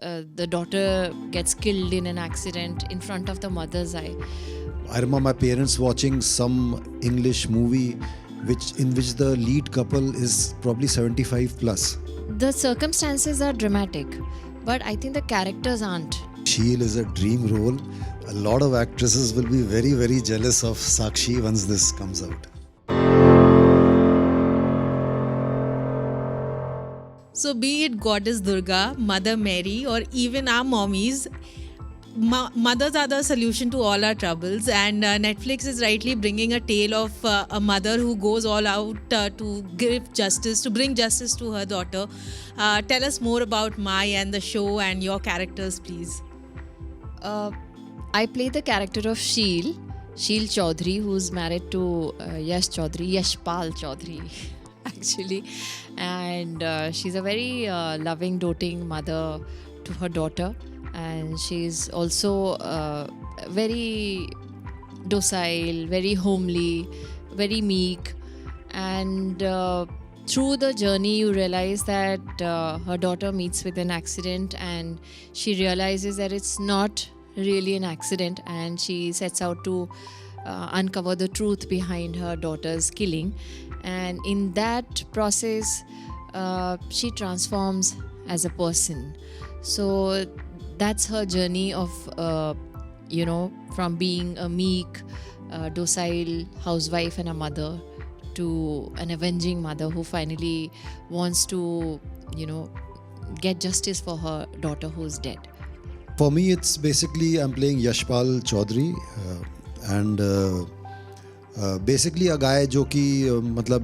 the daughter gets killed in an accident in front of the mother's eye. I remember my parents watching some English movie in which the lead couple is probably 75 plus. The circumstances are dramatic, but I think the characters aren't. Sheel is a dream role. A lot of actresses will be very, very jealous of Sakshi once this comes out. So be it Goddess Durga, Mother Mary, or even our mommies, mothers are the solution to all our troubles, and Netflix is rightly bringing a tale of a mother who goes all out to bring justice to her daughter. Tell us more about Mai and the show and your characters, please. I play the character of Sheel Chaudhary, who's married to Yashpal Chaudhary, actually. And she's a very loving, doting mother to her daughter. And she's also very docile, very homely, very meek. And through the journey, you realize that her daughter meets with an accident, and she realizes that it's not really an accident, and she sets out to uncover the truth behind her daughter's killing. And in that process, she transforms as a person. So that's her journey of, from being a meek, docile housewife and a mother to an avenging mother who finally wants to, get justice for her daughter who's dead. For me, it's basically I'm playing Yashpal Chaudhary and basically a guy jo ki,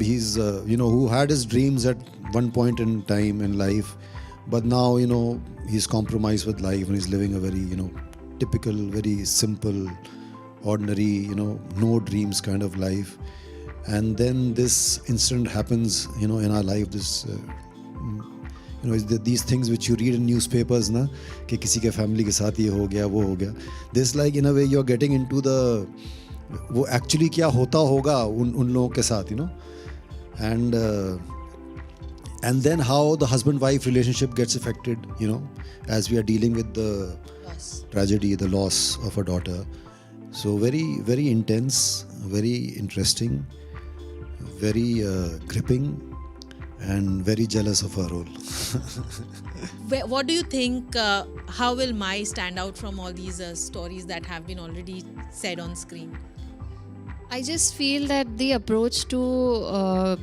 he's, who had his dreams at one point in time in life, but now, he's compromised with life and he's living a very, typical, very simple, ordinary, no dreams kind of life. And then this incident happens, in our life, this, these things which you read in newspapers, na, कि किसी के family के साथ ये हो गया, वो हो गया. This like in a way you're getting into the, वो actually क्या होता होगा उन लोगों के साथ, and then how the husband-wife relationship gets affected, as we are dealing with the tragedy, the loss of a daughter. So very, very intense, very interesting, very gripping, and very jealous of her role. What do you think, how will Mai stand out from all these stories that have been already said on screen? I just feel that the approach to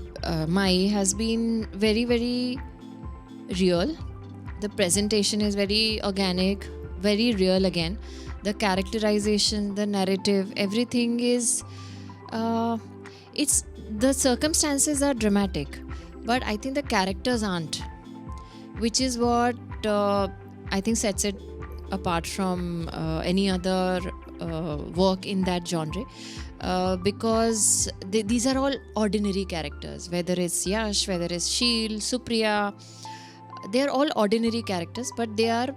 Mai has been very, very real. The presentation is very organic, very real again. The characterization, the narrative, everything is... the circumstances are dramatic, but I think the characters aren't, which is what I think sets it apart from any other work in that genre. Because these are all ordinary characters, whether it's Yash, whether it's Sheel, Supriya, they are all ordinary characters, but they are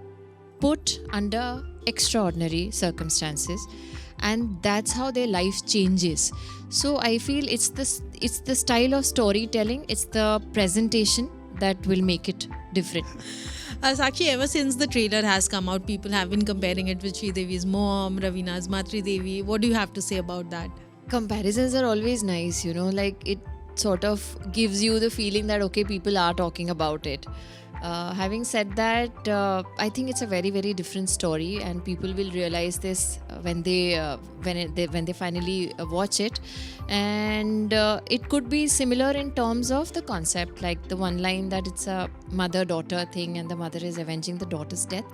put under extraordinary circumstances, and that's how their life changes. So I feel it's the style of storytelling, it's the presentation that will make it different. Sakshi, ever since the trailer has come out, people have been comparing it with Sridevi's mom, Ravina's Matri Devi. What do you have to say about that? Comparisons are always nice, it sort of gives you the feeling that, okay, people are talking about it. Having said that, I think it's a very, very different story, and people will realize this when they finally watch it. And it could be similar in terms of the concept, like the one line that it's a mother-daughter thing and the mother is avenging the daughter's death.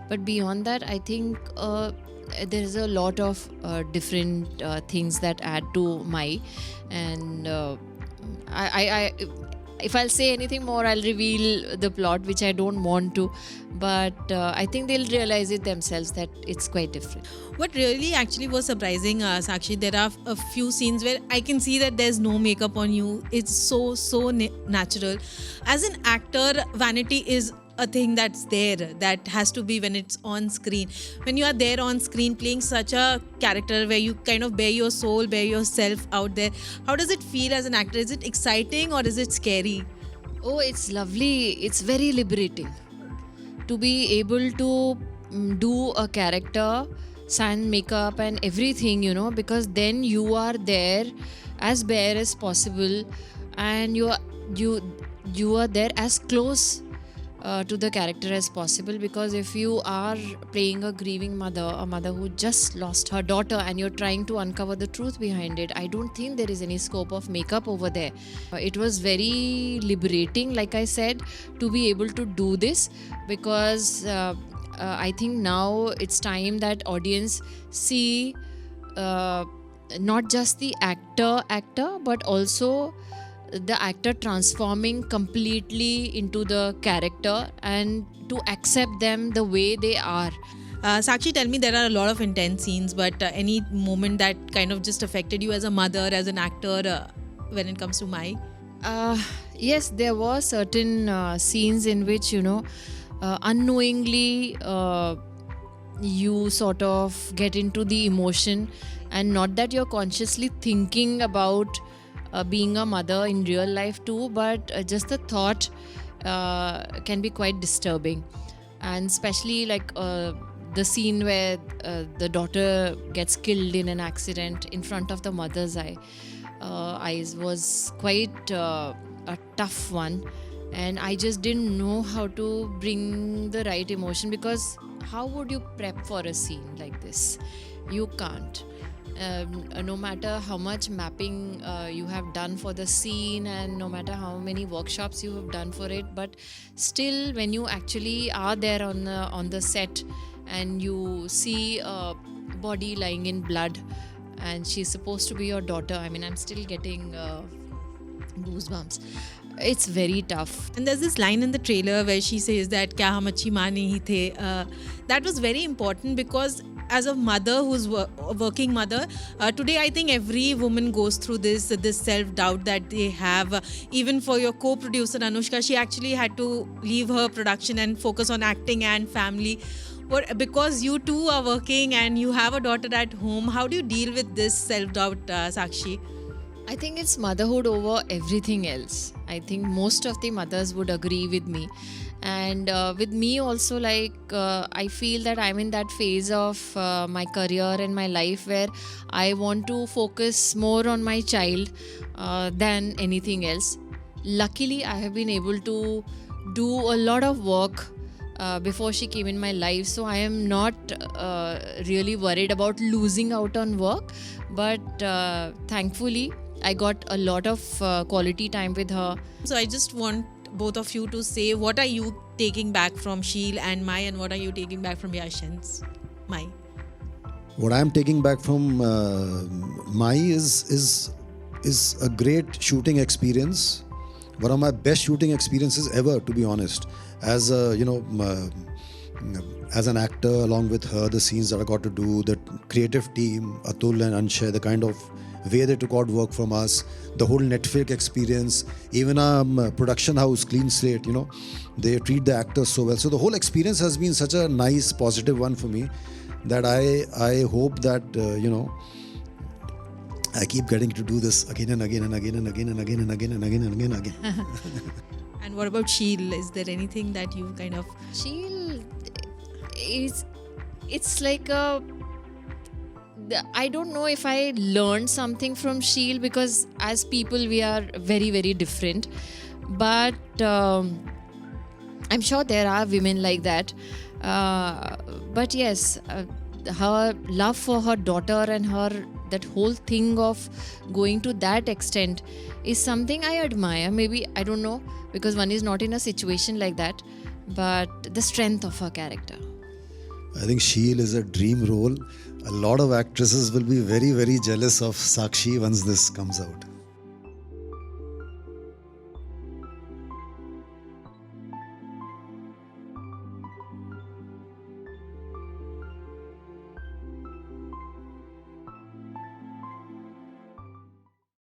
But beyond that, I think there is a lot of different things that add to Mai, and if I'll say anything more, I'll reveal the plot, which I don't want to. But I think they'll realize it themselves that it's quite different. What really actually was surprising, Sakshi, there are a few scenes where I can see that there's no makeup on you. It's so natural. As an actor, vanity is a thing that's there, that has to be when it's on screen. When you are there on screen playing such a character where you kind of bare your soul, bare yourself out there, how does it feel as an actor? Is it exciting or is it scary? Oh, it's lovely. It's very liberating. to be able to do a character, sand, makeup, and everything, because then you are there as bare as possible, and you are there as close to the character as possible. Because if you are playing a grieving mother, a mother who just lost her daughter, and you're trying to uncover the truth behind it, I don't think there is any scope of makeup over there. It was very liberating, like I said, to be able to do this, because I think now it's time that audience see not just the actor, but also the actor transforming completely into the character, and to accept them the way they are. Sakshi, tell me, there are a lot of intense scenes, but any moment that kind of just affected you as a mother, as an actor, when it comes to Mai? Yes, there were certain scenes in which, unknowingly you sort of get into the emotion, and not that you're consciously thinking about being a mother in real life too, but just the thought can be quite disturbing. And especially like the scene where the daughter gets killed in an accident in front of the mother's eyes was quite a tough one. And I just didn't know how to bring the right emotion, because how would you prep for a scene like this? You can't. No matter how much mapping you have done for the scene, and no matter how many workshops you have done for it, but still when you actually are there on the set and you see a body lying in blood, and she's supposed to be your daughter, I mean, I'm still getting goosebumps. It's very tough. And there's this line in the trailer where she says that "Kya hum achhi maan nahi the." That was very important, because as a mother who's a working mother, today I think every woman goes through this self-doubt that they have. Even for your co-producer Anushka, she actually had to leave her production and focus on acting and family. But because you too are working and you have a daughter at home, how do you deal with this self-doubt, Sakshi? I think it's motherhood over everything else. I think most of the mothers would agree with me. And with me also, like I feel that I'm in that phase of my career and my life where I want to focus more on my child than anything else. Luckily, I have been able to do a lot of work before she came in my life, so I am not really worried about losing out on work. But thankfully, I got a lot of quality time with her. So I just want both of you to say, what are you taking back from Sheel and Mai, and what are you taking back from Yash and Mai? What I'm taking back from Mai is a great shooting experience. One of my best shooting experiences ever, to be honest. As a, as an actor, along with her, the scenes that I got to do, the creative team, Atul and Anshay, the kind of way they took out work from us, the whole Netflix experience, even our production house, Clean Slate, they treat the actors so well. So the whole experience has been such a nice, positive one for me, that I hope that, I keep getting to do this again and again and again and again and again and again and again and again and again. And what about Sheel? Is there anything that you kind of... Sheel it's like I don't know if I learned something from Sheel, because as people we are very, very different. But I'm sure there are women like that. But yes, her love for her daughter and that whole thing of going to that extent is something I admire. Maybe, I don't know, because one is not in a situation like that. But the strength of her character. I think Sheel is a dream role. A lot of actresses will be very, very jealous of Sakshi once this comes out.